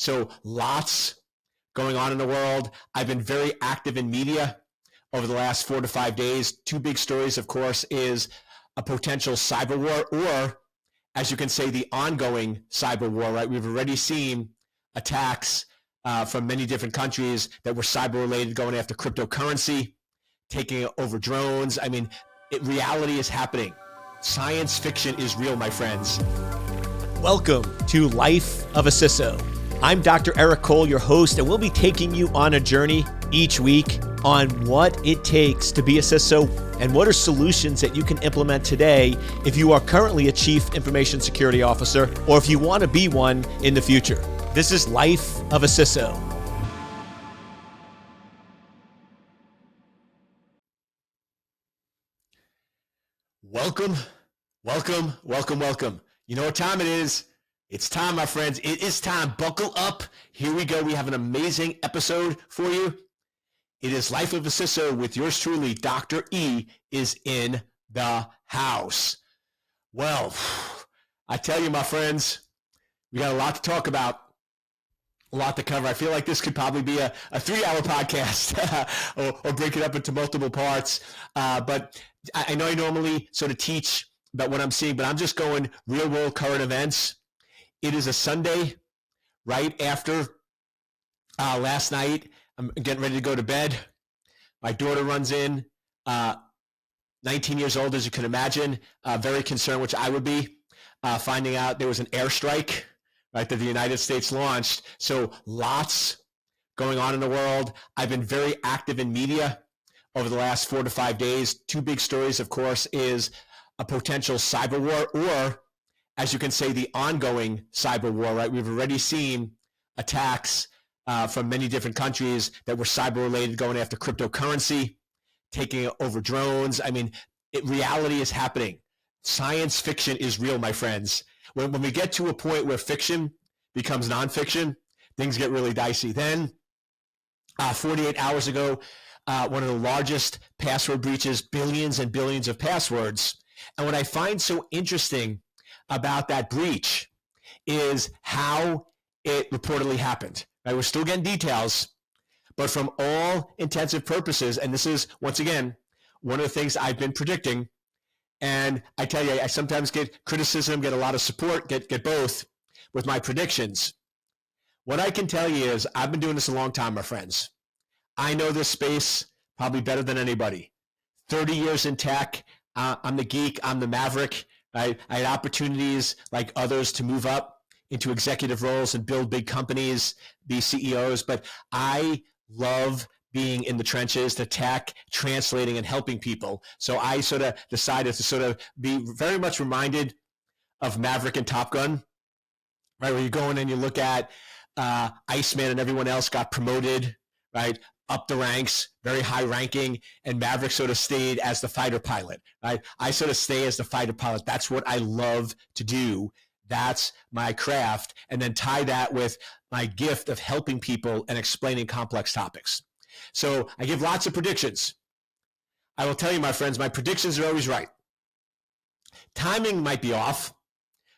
So lots going on in the world. I've been very active in media over the last 4 to 5 days. Two big stories, of course, is a potential cyber war, or as you can say, the ongoing cyber war, right? We've already seen attacks from many different countries that were cyber related, going after cryptocurrency, taking over drones. I mean, reality is happening. Science fiction is real, my friends. Welcome to Life of a CISO. I'm Dr. Eric Cole, your host, and we'll be taking you on a journey each week on what it takes to be a CISO and what are solutions that you can implement today if you are currently a Chief Information Security Officer or if you want to be one in the future. This is Life of a CISO. Welcome. You know what time it is? It's time, my friends. It is time. Buckle up. Here we go. We have an amazing episode for you. It is Life of a CISO with yours truly. Dr. E is in the house. Well, I tell you, my friends, we got a lot to talk about, a lot to cover. I feel like this could probably be a 3-hour podcast or break it up into multiple parts. But I know I normally sort of teach about what I'm seeing, but I'm just going real world current events. It is a Sunday right after last night. I'm getting ready to go to bed. My daughter runs in, 19 years old, as you can imagine, very concerned, which I would be, finding out there was an airstrike, right, that the United States launched. So lots going on in the world. I've been very active in media over the last 4 to 5 days. Two big stories, of course, is a potential cyber war, or as you can say, the ongoing cyber war, right? We've already seen attacks from many different countries that were cyber related, going after cryptocurrency, taking over drones. I mean, reality is happening. Science fiction is real, my friends. When we get to a point where fiction becomes nonfiction, things get really dicey. Then 48 hours ago, one of the largest password breaches, billions and billions of passwords. And what I find so interesting about that breach is how it reportedly happened. Right? We're still getting details, but from all intensive purposes, and this is, once again, one of the things I've been predicting, and I tell you, I sometimes get criticism, get a lot of support, get both with my predictions. What I can tell you is I've been doing this a long time, my friends. I know this space probably better than anybody. 30 years in tech. I'm the geek. I'm the maverick. I had opportunities like others to move up into executive roles and build big companies, be CEOs. But I love being in the trenches, the tech, translating and helping people. So I sort of decided to sort of be very much reminded of Maverick and Top Gun, right? Where you go in and you look at Iceman and everyone else got promoted, right? Up the ranks, very high ranking, and Maverick sort of stayed as the fighter pilot, right? I sort of stay as the fighter pilot. That's what I love to do. That's my craft. And then tie that with my gift of helping people and explaining complex topics. So I give lots of predictions. I will tell you, my friends, my predictions are always right. Timing might be off,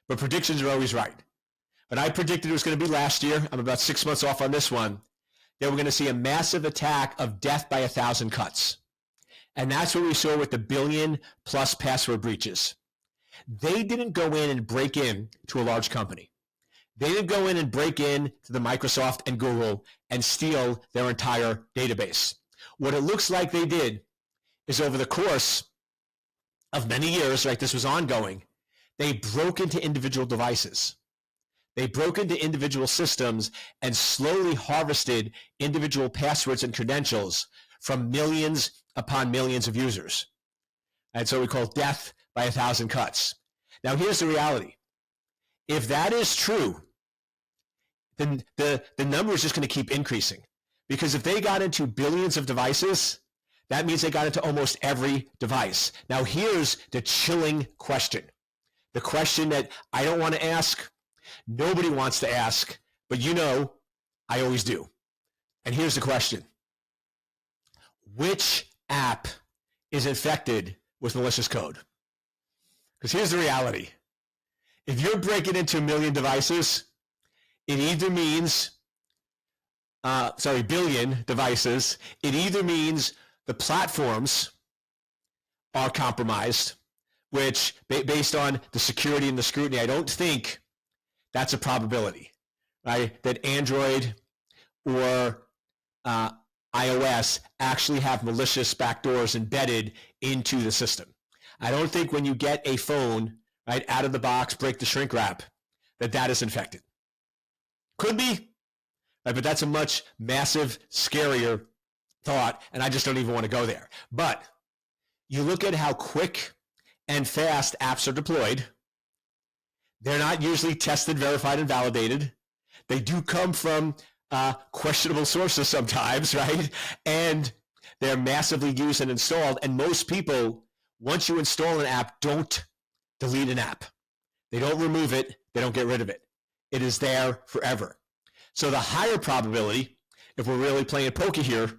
but predictions are always right. But I predicted it was going to be last year. I'm about 6 months off on this one. That we're going to see a massive attack of death by 1,000 cuts. And that's what we saw with the billion-plus password breaches. They didn't go in and break in to a large company. They didn't go in and break in to the Microsoft and Google and steal their entire database. What it looks like they did is over the course of many years, right, this was ongoing, they broke into individual devices. They broke into individual systems and slowly harvested individual passwords and credentials from millions upon millions of users. And so we call death by 1,000 cuts. Now, here's the reality. If that is true, then the number is just going to keep increasing. Because if they got into billions of devices, that means they got into almost every device. Now, here's the chilling question. The question that I don't want to ask, nobody wants to ask, but you know, I always do. And here's the question. Which app is infected with malicious code? Because here's the reality. If you're breaking into 1 million devices, it either means billion devices, it either means the platforms are compromised, which based on the security and the scrutiny, I don't think that's a probability, right? That Android or iOS actually have malicious backdoors embedded into the system. I don't think when you get a phone, right, out of the box, break the shrink wrap, that is infected. Could be, right, but that's a much massive, scarier thought, and I just don't even want to go there. But you look at how quick and fast apps are deployed. They're not usually tested, verified, and validated. They do come from questionable sources sometimes, right? And they're massively used and installed. And most people, once you install an app, don't delete an app. They don't remove it. They don't get rid of it. It is there forever. So the higher probability, if we're really playing poker here,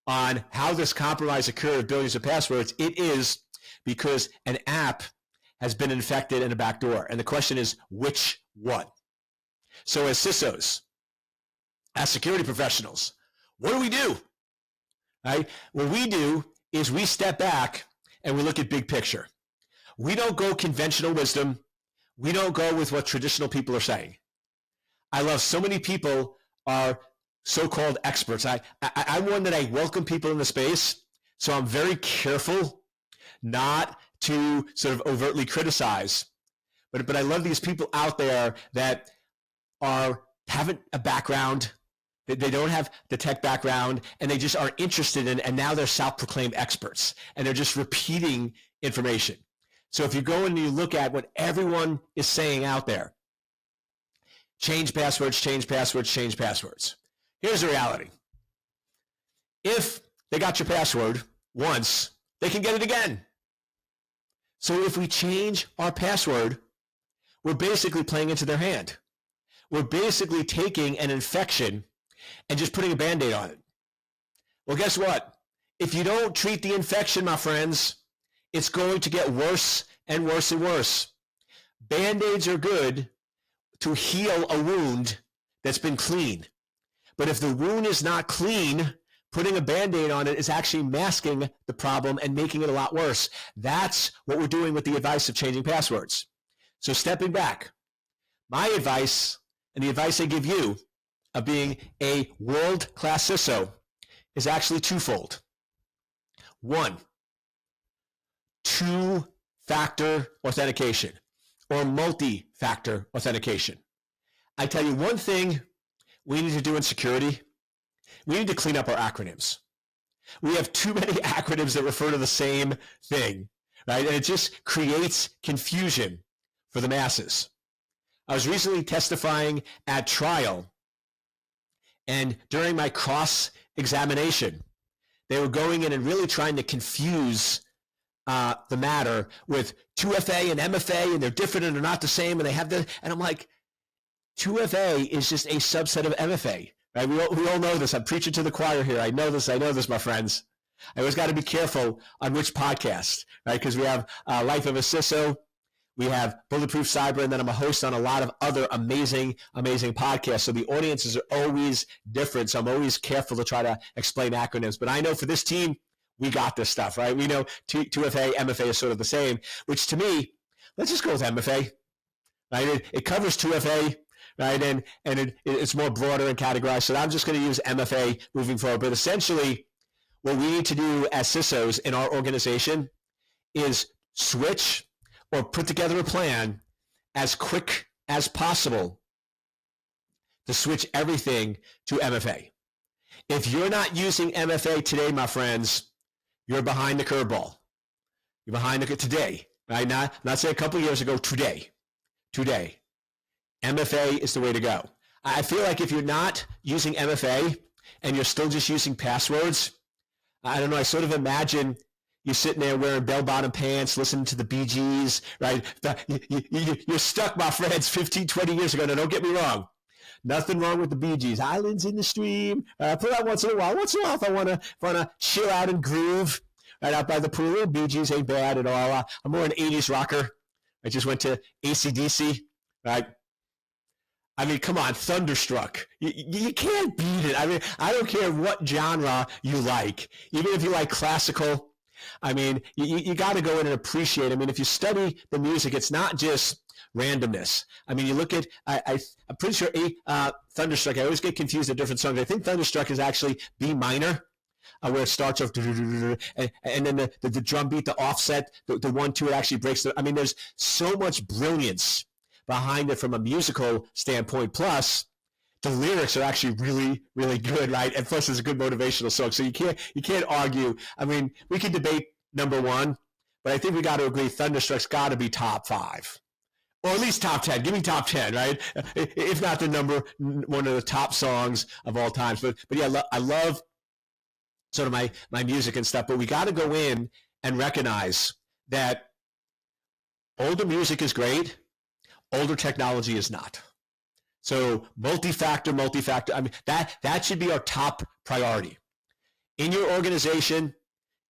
on how this compromise occurred with billions of passwords, it is because an app has been infected in a backdoor. And the question is, which one? So as CISOs, as security professionals, what do we do? Right? What we do is we step back and we look at big picture. We don't go conventional wisdom. We don't go with what traditional people are saying. I love so many people are so-called experts. I'm one that I welcome people in the space, so I'm very careful not to sort of overtly criticize. But I love these people out there that haven't a background, they don't have the tech background, and they just aren't interested in, and now they're self-proclaimed experts, and they're just repeating information. So if you go and you look at what everyone is saying out there, change passwords, change passwords, change passwords. Here's the reality. If they got your password once, they can get it again. So if we change our password, we're basically playing into their hand. We're basically taking an infection and just putting a Band-Aid on it. Well, guess what? If you don't treat the infection, my friends, it's going to get worse and worse and worse. Band-Aids are good to heal a wound that's been clean. But if the wound is not clean, putting a Band-Aid on it is actually masking the problem and making it a lot worse. That's what we're doing with the advice of changing passwords. So stepping back, my advice and the advice I give you of being a world-class CISO is actually twofold. One, two-factor authentication or multi-factor authentication. I tell you one thing we need to do in security. We need to clean up our acronyms. We have too many acronyms that refer to the same thing, right? And it just creates confusion for the masses. I was recently testifying at trial, and during my cross-examination, they were going in and really trying to confuse the matter with 2FA and MFA, and they're different and they're not the same, and they have the, and I'm like, 2FA is just a subset of MFA, right? We all know this. I'm preaching to the choir here. I know this, my friends. I always got to be careful on which podcast, right? Because we have Life of a CISO, we have Bulletproof Cyber, and then I'm a host on a lot of other amazing podcasts. So the audiences are always different. So I'm always careful to try to explain acronyms. But I know for this team, we got this stuff, right? We know 2FA, MFA is sort of the same, which to me, let's just go with MFA, right? It covers 2FA, right? And it's more broader and categorized. So I'm just going to use MFA moving forward. But essentially, what we need to do as CISOs in our organization is switch or put together a plan as quick as possible to switch everything to MFA. If you're not using MFA today, my friends, you're behind the curveball. You're behind the today, right? Not say a couple years ago, today. MFA is the way to go. I feel like if you're not using MFA and you're still just using passwords, I don't know, I sort of imagine you sitting there wearing bell-bottom pants, listening to the Bee Gees, right? You're stuck, my friends, 15, 20 years ago. Now, don't get me wrong. Nothing wrong with the Bee Gees. Islands in the Stream. Put out once in a while. Once in a while, if I want to chill out and groove right out by the pool, Bee Gees ain't bad at all. I'm more an 80s rocker. I just went to AC/DC, right? I mean, come on, Thunderstruck. You can't beat it. I mean, I don't care what genre you like. Even if you like classical, I mean, you got to go in and appreciate. I mean, if you study the music, it's not just randomness. I mean, you look at, I'm pretty sure Thunderstruck, I always get confused at different songs. I think Thunderstruck is actually B minor, where it starts off, and then the drum beat, the offset, the 1-2, it actually breaks. I mean, there's so much brilliance behind it from a musical standpoint. Plus, the lyrics are actually really, really good, right? And plus, it's a good motivational song. So you can't argue. I mean, we can debate number one, but I think we got to agree Thunderstruck's got to be top 5. Or at least top 10. Give me top 10, right? If not one of the top songs of all times. But yeah, I love sort of my music and stuff. But we got to go in and recognize that older music is great. Older technology is not. So multi-factor. I mean, that should be our top priority. In your organization,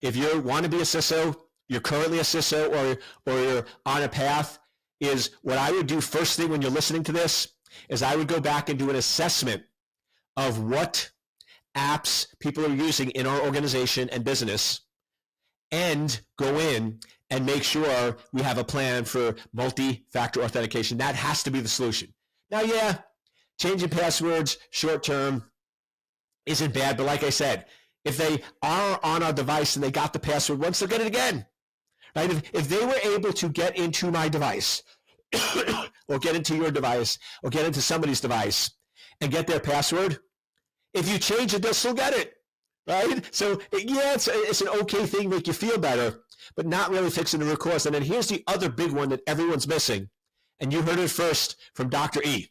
if you want to be a CISO, you're currently a CISO or you're on a path, is what I would do first thing when you're listening to this is I would go back and do an assessment of what apps people are using in our organization and business, and go in and make sure we have a plan for multi-factor authentication. That has to be the solution. Now, yeah, changing passwords short term isn't bad, but like I said, if they are on our device and they got the password once, they'll get it again. Right? If they were able to get into my device or get into your device or get into somebody's device and get their password, if you change it, they'll still get it. Right? So yeah, it's an okay thing, make you feel better, but not really fixing the root cause. And then here's the other big one that everyone's missing, and you heard it first from Dr. E.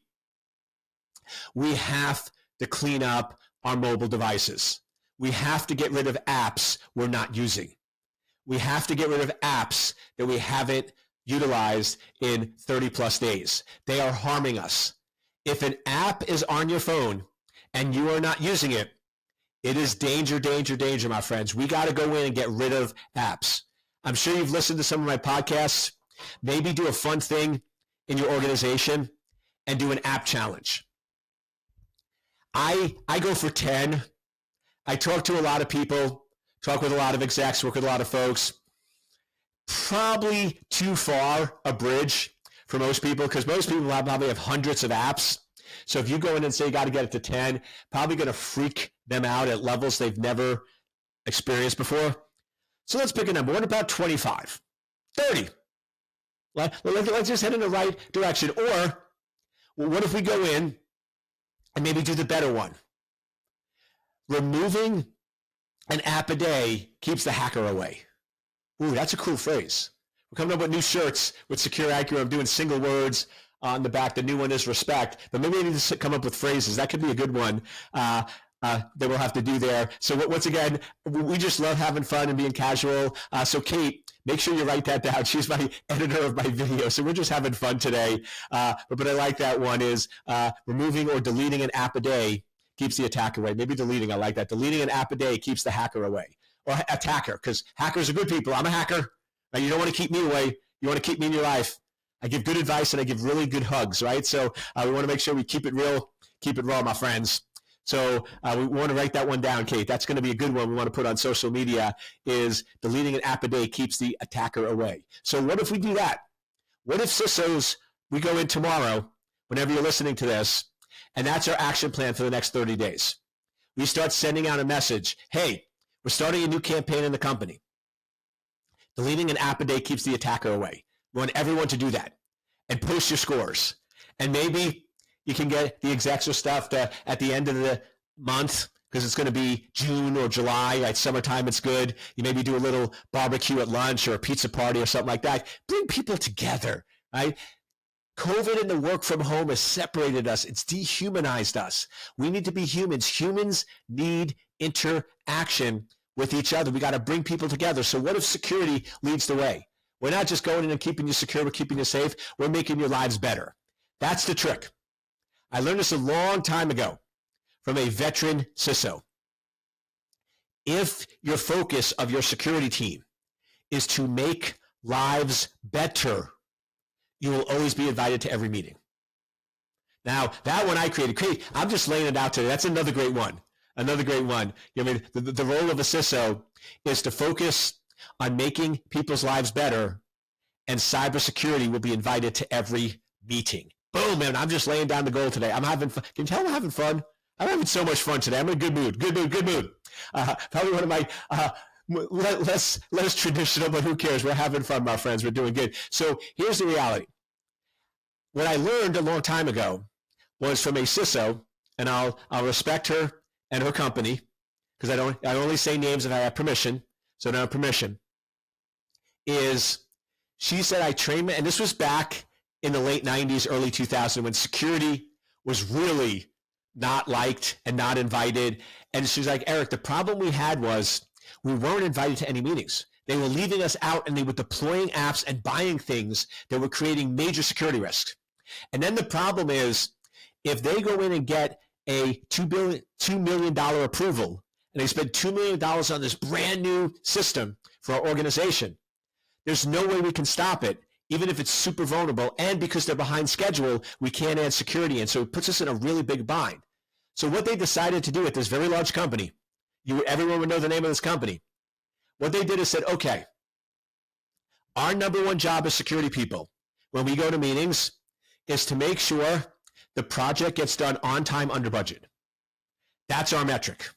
We have to clean up our mobile devices. We have to get rid of apps we're not using. We have to get rid of apps that we haven't utilized in 30 plus days. They are harming us. If an app is on your phone and you are not using it, it is danger, danger, danger, my friends. We got to go in and get rid of apps. I'm sure you've listened to some of my podcasts. Maybe do a fun thing in your organization and do an app challenge. I go for 10. I talk to a lot of people, talk with a lot of execs, work with a lot of folks. Probably too far a bridge for most people, because most people probably have hundreds of apps. So if you go in and say you got to get it to 10, probably going to freak them out at levels they've never experienced before. So let's pick a number. What about 25? 30? Let's just head in the right direction. Or what if we go in and maybe do the better one? Removing an app a day keeps the hacker away. Ooh, that's a cool phrase. We're coming up with new shirts with Secure Accurate. I'm doing single words on the back. The new one is respect. But maybe I need to come up with phrases. That could be a good one that we'll have to do there. So once again, we just love having fun and being casual. So Kate, make sure you write that down. She's my editor of my video. So we're just having fun today. But I like that one is removing or deleting an app a day keeps the attacker away. Maybe deleting, I like that. Deleting an app a day keeps the hacker away. Or attacker, because hackers are good people. I'm a hacker. Right? You don't want to keep me away. You want to keep me in your life. I give good advice and I give really good hugs, right? So we want to make sure we keep it real, keep it raw, my friends. So we want to write that one down, Kate. That's going to be a good one we want to put on social media, is deleting an app a day keeps the attacker away. So what if we do that? What if CISOs, we go in tomorrow, whenever you're listening to this, and that's our action plan for the next 30 days. We start sending out a message. Hey, we're starting a new campaign in the company. Deleting an app a day keeps the attacker away. We want everyone to do that and post your scores. And maybe you can get the execs or stuff at the end of the month, because it's going to be June or July, right? Summertime, it's good. You maybe do a little barbecue at lunch or a pizza party or something like that. Bring people together, right? COVID and the work from home has separated us. It's dehumanized us. We need to be humans. Humans need interaction with each other. We got to bring people together. So what if security leads the way? We're not just going in and keeping you secure, we're keeping you safe. We're making your lives better. That's the trick. I learned this a long time ago from a veteran CISO. If your focus of your security team is to make lives better, you will always be invited to every meeting. Now, that one I created. I'm just laying it out today. That's another great one. Another great one. I mean, the role of a CISO is to focus on making people's lives better, and cybersecurity will be invited to every meeting. Boom, man. I'm just laying down the goal today. I'm having fun. Can you tell I'm having fun? I'm having so much fun today. I'm in a good mood. Good mood. Probably one of my less traditional, but who cares? We're having fun, my friends. We're doing good. So here's the reality. What I learned a long time ago was from a CISO, and I'll respect her and her company, because I only say names if I have permission, so I don't have permission, is she said I trained, and this was back in the late 90s, early 2000s, when security was really not liked and not invited. And she's like, Eric, the problem we had was we weren't invited to any meetings. They were leaving us out, and they were deploying apps and buying things that were creating major security risks. And then the problem is, if they go in and get a $2 million approval, and they spend $2 million on this brand new system for our organization, there's no way we can stop it, even if it's super vulnerable. And because they're behind schedule, we can't add security in. So it puts us in a really big bind. So what they decided to do at this very large company, everyone would know the name of this company. What they did is said, okay, our number one job as security people, when we go to meetings, is to make sure the project gets done on time, under budget. That's our metric.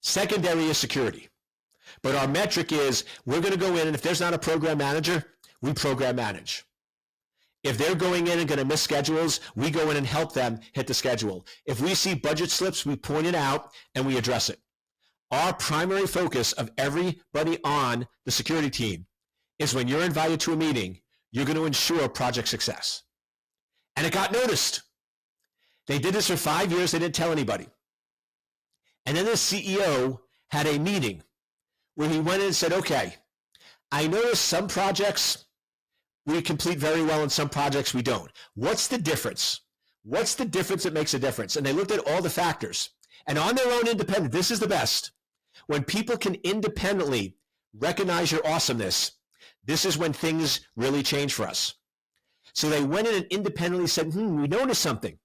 Secondary is security. But our metric is we're going to go in, and if there's not a program manager, we program manage. If they're going in and going to miss schedules, we go in and help them hit the schedule. If we see budget slips, we point it out and we address it. Our primary focus of everybody on the security team is when you're invited to a meeting, you're going to ensure project success. And it got noticed. They did this for 5 years. They didn't tell anybody. And then the CEO had a meeting where he went in and said, okay, I noticed some projects we complete very well and some projects we don't. What's the difference? What's the difference that makes a difference? And they looked at all the factors. And on their own independent, this is the best. When people can independently recognize your awesomeness, this is when things really change for us. So they went in and independently said, we noticed something.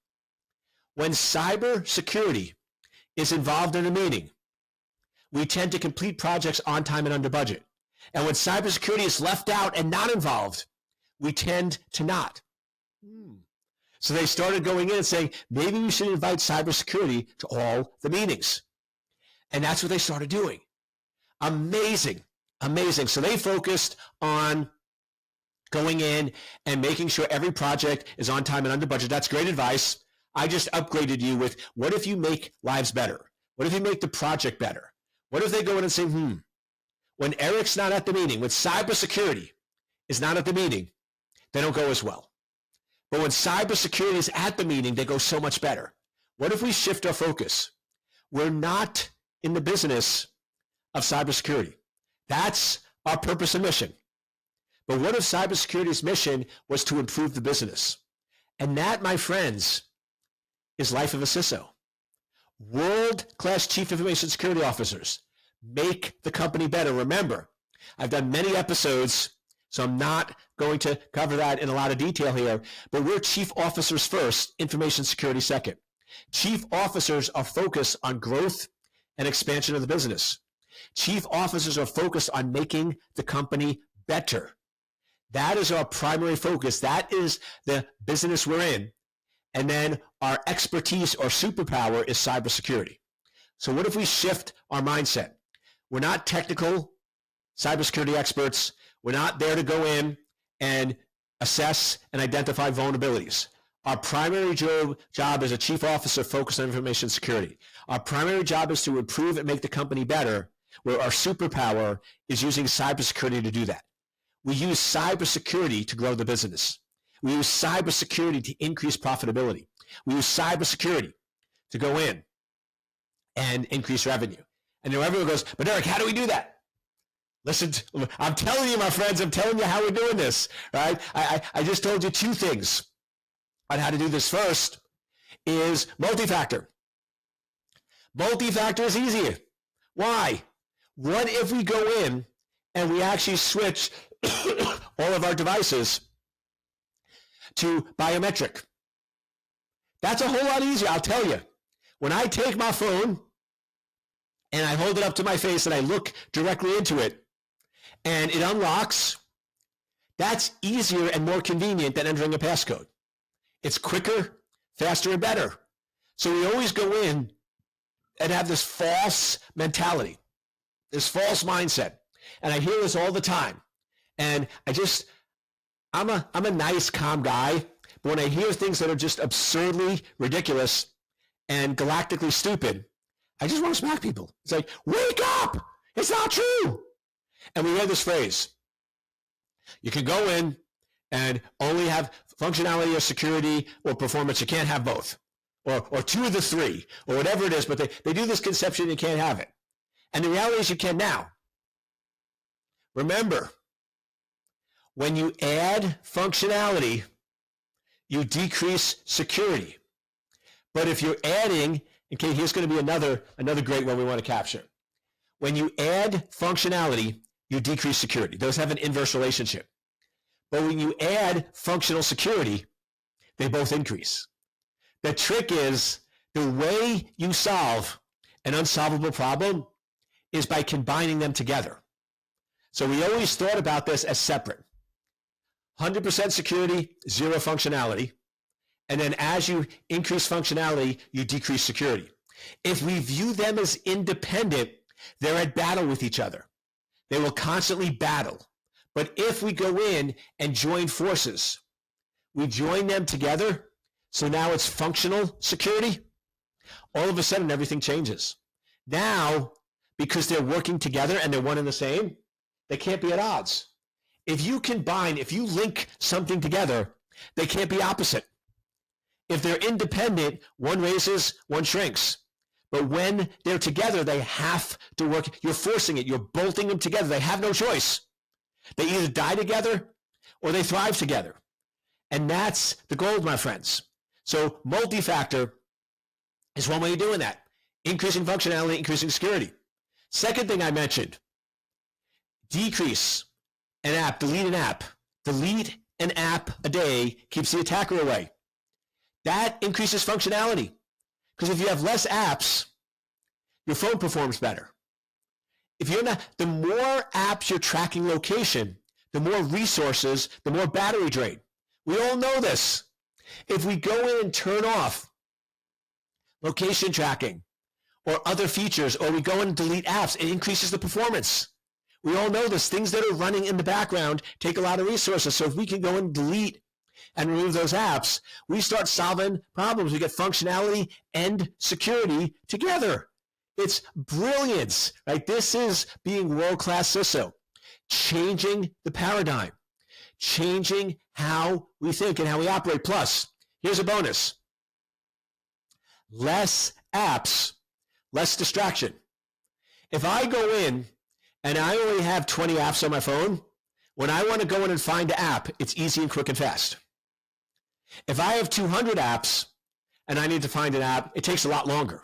When cybersecurity is involved in a meeting, we tend to complete projects on time and under budget. And when cybersecurity is left out and not involved, we tend to not. So they started going in and saying, maybe we should invite cybersecurity to all the meetings. And that's what they started doing. Amazing. So they focused on going in and making sure every project is on time and under budget. That's great advice. I just upgraded you with, what if you make lives better? What if you make the project better? What if they go in and say, when Eric's not at the meeting, when cybersecurity is not at the meeting, they don't go as well. But when cybersecurity is at the meeting, they go so much better. What if we shift our focus? We're not in the business of cybersecurity. That's our purpose and mission. But what if cybersecurity's mission was to improve the business? And that, my friends, is life of a CISO. World-class chief information security officers make the company better. Remember, I've done many episodes, so I'm not going to cover that in a lot of detail here, but we're chief officers first, information security second. Chief officers are focused on growth and expansion of the business. Chief officers are focused on making the company better. That is our primary focus. That is the business we're in. And then our expertise or superpower is cybersecurity. So what if we shift our mindset? We're not technical cybersecurity experts. We're not there to go in and assess and identify vulnerabilities. Our primary job as a chief officer focused on information security. Our primary job is to improve and make the company better, where our superpower is using cybersecurity to do that. We use cybersecurity to grow the business. We use cybersecurity to increase profitability. We use cybersecurity to go in and increase revenue. And then everyone goes, but Eric, how do we do that? Listen, I'm telling you, my friends, I'm telling you how we're doing this, right? I just told you two things on how to do this. First is multi-factor. Multi-factor is easier. Why? What if we go in and we actually switch all of our devices to biometric? That's a whole lot easier, I'll tell you. When I take my phone and I hold it up to my face and I look directly into it and it unlocks, that's easier and more convenient than entering a passcode. It's quicker, faster, and better. So we always go in and have this false mentality, this false mindset. And I hear this all the time. And I'm a nice, calm guy, but when I hear things that are just absurdly ridiculous and galactically stupid, I just want to smack people. It's like, wake up! It's not true! And we hear this phrase. You can go in and only have functionality or security or performance. You can't have both. Or two of the three, or whatever it is, but they do this conception you can't have it. And the reality is you can now. Remember, when you add functionality, you decrease security. But if you're adding, okay, here's going to be another great one we want to capture. When you add functionality, you decrease security. Those have an inverse relationship. But when you add functional security, they both increase. The trick is the way you solve an unsolvable problem is by combining them together. So we always thought about this as separate. 100% security, zero functionality. And then as you increase functionality, you decrease security. If we view them as independent, they're at battle with each other. They will constantly battle. But if we go in and join forces, we join them together, so now it's functional security, all of a sudden everything changes. Now, because they're working together and they're one and the same, they can't be at odds. If you combine, if you link something together, they can't be opposite. If they're independent, one raises, one shrinks. But when they're together, they have to work. You're forcing it. You're bolting them together. They have no choice. They either die together or they thrive together. And that's the gold, my friends. So multi-factor is one way of doing that. Increasing functionality, increasing security. Second thing I mentioned, decrease an app, delete an app. Delete an app a day keeps the attacker away. That increases functionality. Because if you have less apps, your phone performs better. If you're not, the more apps you're tracking location, the more resources, the more battery drain. We all know this. If we go in and turn off location tracking or other features, or we go in and delete apps, it increases the performance. We all know this. Things that are running in the background take a lot of resources. So if we can go and delete and remove those apps, we start solving problems. We get functionality and security together. It's brilliance, right? This is being world-class CISO, changing the paradigm, changing how we think and how we operate. Plus, here's a bonus. Less apps, less distraction. If I go in and I only have 20 apps on my phone, when I want to go in and find an app, it's easy and quick and fast. If I have 200 apps and I need to find an app, it takes a lot longer.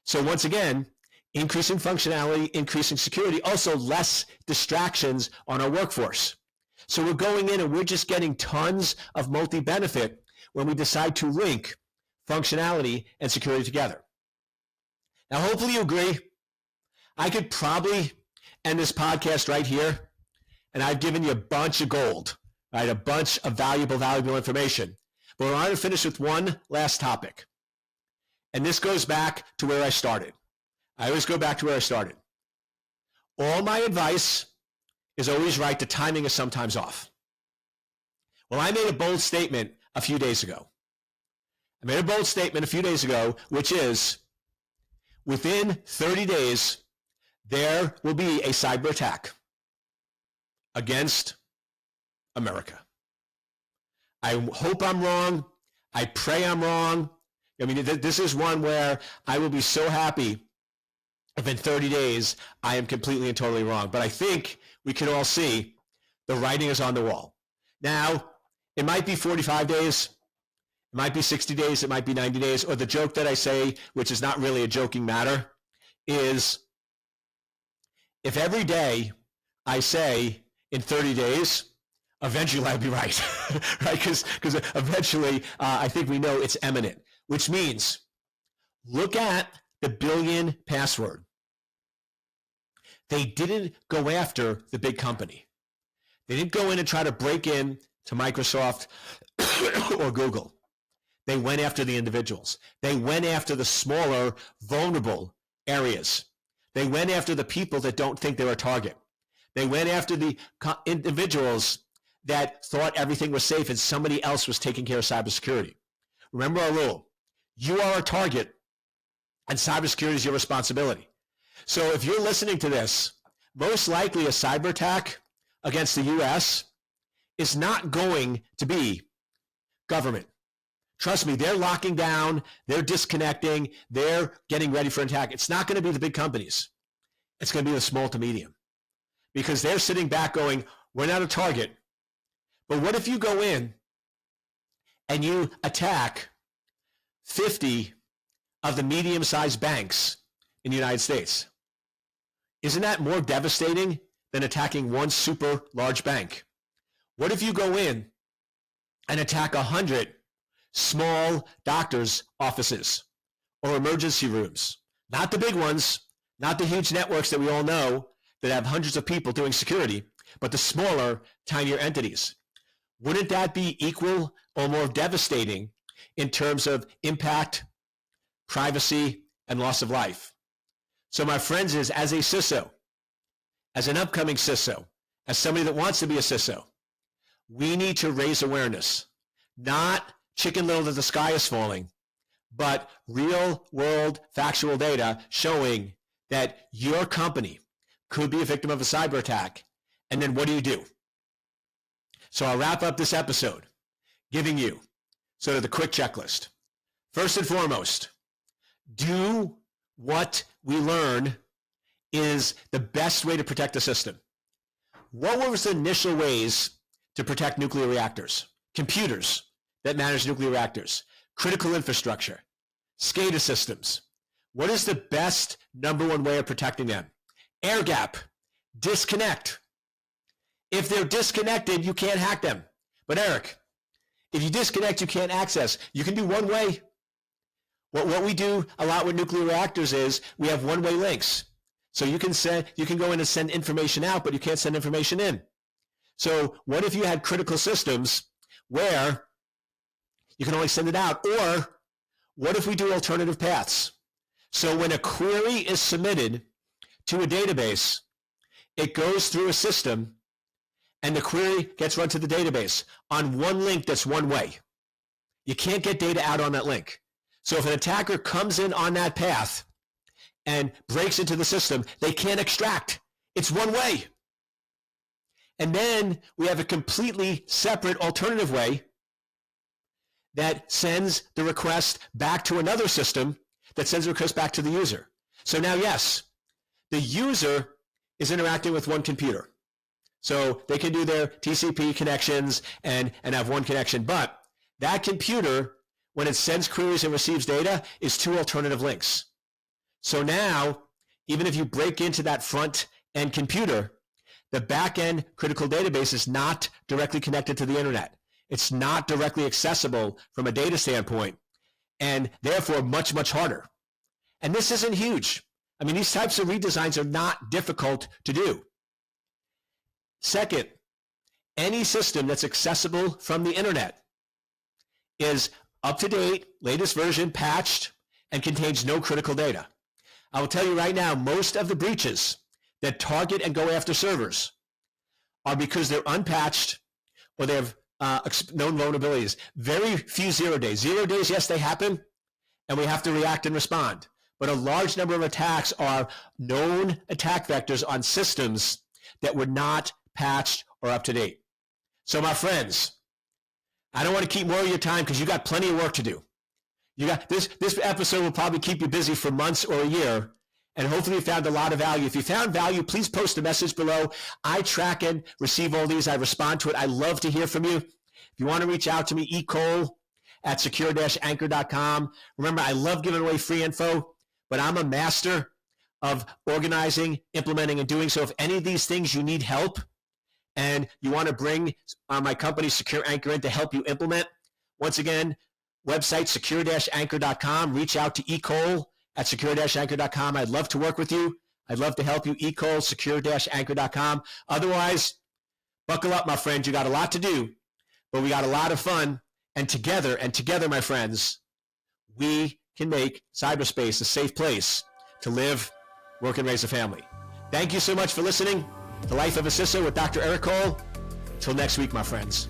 So once again, increasing functionality, increasing security, also less distractions on our workforce. So we're going in and we're just getting tons of multi-benefit when we decide to link functionality and security together. Now, hopefully you agree. I could probably end this podcast right here, and I've given you a bunch of gold, right? A bunch of valuable information. But I want to finish with one last topic. And this goes back to where I started. I always go back to where I started. All my advice is always right. The timing is sometimes off. Well, I made a bold statement a few days ago. Which is within 30 days, there will be a cyber attack against America. I hope I'm wrong. I pray I'm wrong. I mean, this is one where I will be so happy if in 30 days I am completely and totally wrong. But I think we can all see the writing is on the wall. Now, it might be 45 days. It might be 60 days. It might be 90 days. Or the joke that I say, which is not really a joking matter, is if every day I say in 30 days, eventually I'll be right, right? Because eventually I think we know it's imminent. which means look at the billion password. They didn't go after the big company. They didn't go in and try to break in to Microsoft or Google. They went after the individuals. They went after the smaller, vulnerable areas. They went after the people that don't think they're a target. They went after the individuals that thought everything was safe and somebody else was taking care of cybersecurity. Remember our rule. You are a target, and cybersecurity is your responsibility. So if you're listening to this, most likely a cyber attack against the U.S. is not going to be government. Trust me, they're locking down, they're disconnecting, they're getting ready for an attack. It's not going to be the big companies. It's going to be the small to medium. Because they're sitting back going, we're not a target. But what if you go in and you attack 50 of the medium-sized banks in the United States? Isn't that more devastating than attacking one super large bank? What if you go in and attack 100 small doctors' offices or emergency rooms? Not the big ones, not the huge networks that we all know that have hundreds of people doing security, but the smaller, tinier entities. Wouldn't that be equal or more devastating in terms of impact, privacy, and loss of life? So my friends, is as a CISO, as an upcoming CISO, as somebody that wants to be a CISO, we need to raise awareness. Not chicken little that the sky is falling, but real world factual data showing that your company could be a victim of a cyber attack. And then what do you do? So I'll wrap up this episode giving you sort of the quick checklist. First and foremost, do what we learn is the best way to protect the system. What were the initial ways to protect nuclear reactors? Computers that manage nuclear reactors, critical infrastructure, SCADA systems. What is the best number one way of protecting them? Air gap, disconnect. If they're disconnected, you can't hack them. But Eric, if you disconnect, you can't access. You can do one way. What we do a lot with nuclear reactors is we have one-way links. So you can go in and send information out, but you can't send information in. So what if you had critical systems where you can only send it out? Or what if we do alternative paths? So when a query is submitted to a database, it goes through a system and the query gets run to the database on one link that's one way. You can't get data out on that link. So if an attacker comes in on that path and breaks into the system, they can't extract. It's one way. And then we have a completely separate alternative way that sends the request back to another system that sends the request back to the user. So now, yes, the user is interacting with one computer. So they can do their TCP connections and have one connection. But that computer, when it sends queries and receives data, is two alternative links. So now, even if you break into that front-end computer, the back-end critical database is not directly connected to the internet. It's not directly accessible from a data standpoint, and therefore much, much harder. And this isn't huge. I mean, these types of redesigns are not difficult to do. Second, any system that's accessible from the internet is up-to-date, latest version, patched, and contains no critical data. I will tell you right now, most of the breaches that target and go after servers are because they're unpatched or they have known vulnerabilities. Very few 0 days. 0 days, yes, they happen, and we have to react and respond. But a large number of attacks are known attack vectors on systems that were not patched or up to date. So my friends, I don't want to keep more of your time because you got plenty of work to do. You got this episode will probably keep you busy for months or a year, and hopefully you found a lot of value. If you found value, please post a message below. I track and receive all these. I respond to it. I love to hear from you. If you want to reach out to me, ecole@secure-anchor.com. Remember, I love giving away free info, but I'm a master of organizing, implementing, and doing so. If any of these things you need help and you want to bring my company, Secure Anchor, in to help you implement, once again, website, secure-anchor.com. Reach out to Ecole at secure-anchor.com. I'd love to work with you. I'd love to help you. Ecole, secure-anchor.com. Otherwise, buckle up, my friends. You got a lot to do, but we got a lot of fun. And together, my friends, we can make cyberspace a safe place to live, work, and raise a family. Thank you so much for listening to Life of a CISO with Dr. Eric Cole. Till next week, my friends.